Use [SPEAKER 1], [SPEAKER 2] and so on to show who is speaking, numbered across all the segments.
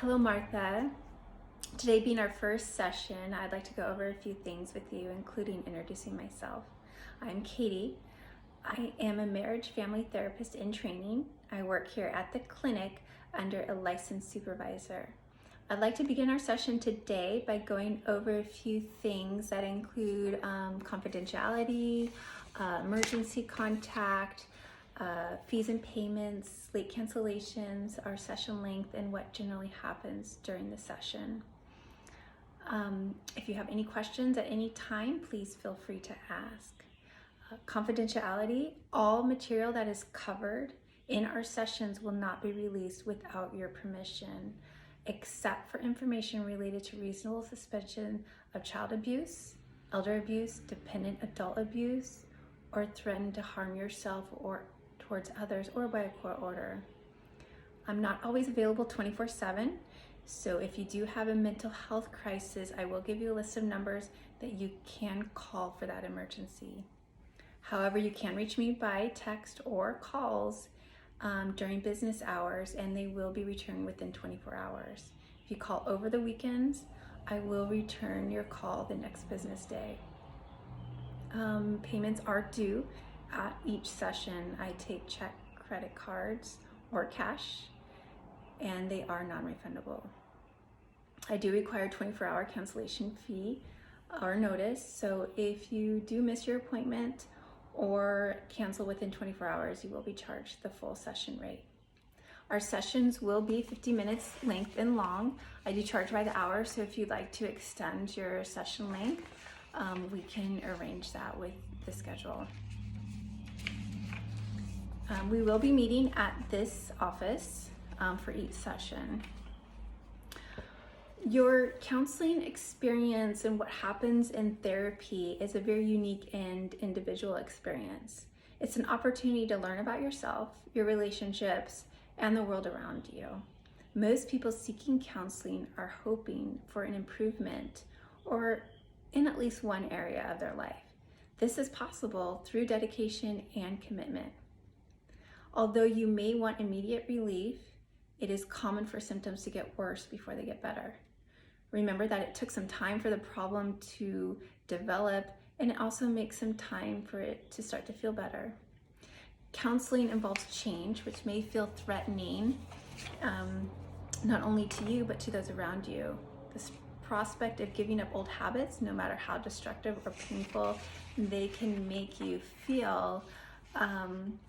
[SPEAKER 1] Hello, Martha. Today being our first session, I'd like to go over a few things with you, including introducing myself. I'm Katie. I am a marriage family therapist in training. I work here at the clinic under a licensed supervisor. I'd like to begin our session today by going over a few things that include confidentiality, emergency contact, fees and payments, late cancellations, our session length, and what generally happens during the session. If you have any questions at any time, please feel free to ask. Confidentiality, all material that is covered in our sessions will not be released without your permission, except for information related to reasonable suspicion of child abuse, elder abuse, dependent adult abuse, or threaten to harm yourself or towards others, or by a court order. I'm not always available 24/7, so if you do have a mental health crisis, I will give you a list of numbers that you can call for that emergency. However, you can reach me by text or calls during business hours, and they will be returned within 24 hours. If you call over the weekends, I will return your call the next business day. Payments are due at each session. I take check, credit cards, or cash, and they are non-refundable. I do require a 24-hour cancellation fee or notice, so if you do miss your appointment or cancel within 24 hours, you will be charged the full session rate. Our sessions will be 50 minutes length and long. I do charge by the hour, so if you'd like to extend your session length, we can arrange that with the schedule. We will be meeting at this office for each session. Your counseling experience and what happens in therapy is a very unique and individual experience. It's an opportunity to learn about yourself, your relationships, and the world around you. Most people seeking counseling are hoping for an improvement or in at least one area of their life. This is possible through dedication and commitment. Although you may want immediate relief, it is common for symptoms to get worse before they get better. Remember that it took some time for the problem to develop, and it also makes some time for it to start to feel better. Counseling involves change, which may feel threatening, not only to you, but to those around you. This prospect of giving up old habits, no matter how destructive or painful, they can make you feel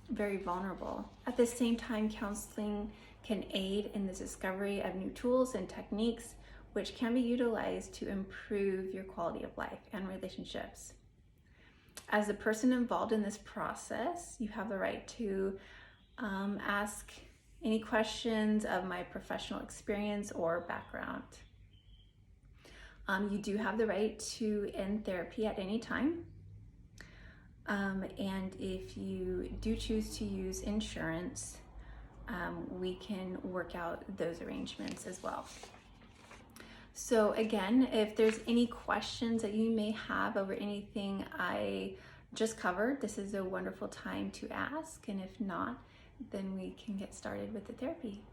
[SPEAKER 1] very vulnerable. At the same time, counseling can aid in the discovery of new tools and techniques which can be utilized to improve your quality of life and relationships. As the person involved in this process, you have the right to ask any questions of my professional experience or background. You do have the right to end therapy at any time. And if you do choose to use insurance, we can work out those arrangements as well. So again, if there's any questions that you may have over anything I just covered, this is a wonderful time to ask. And if not, then we can get started with the therapy.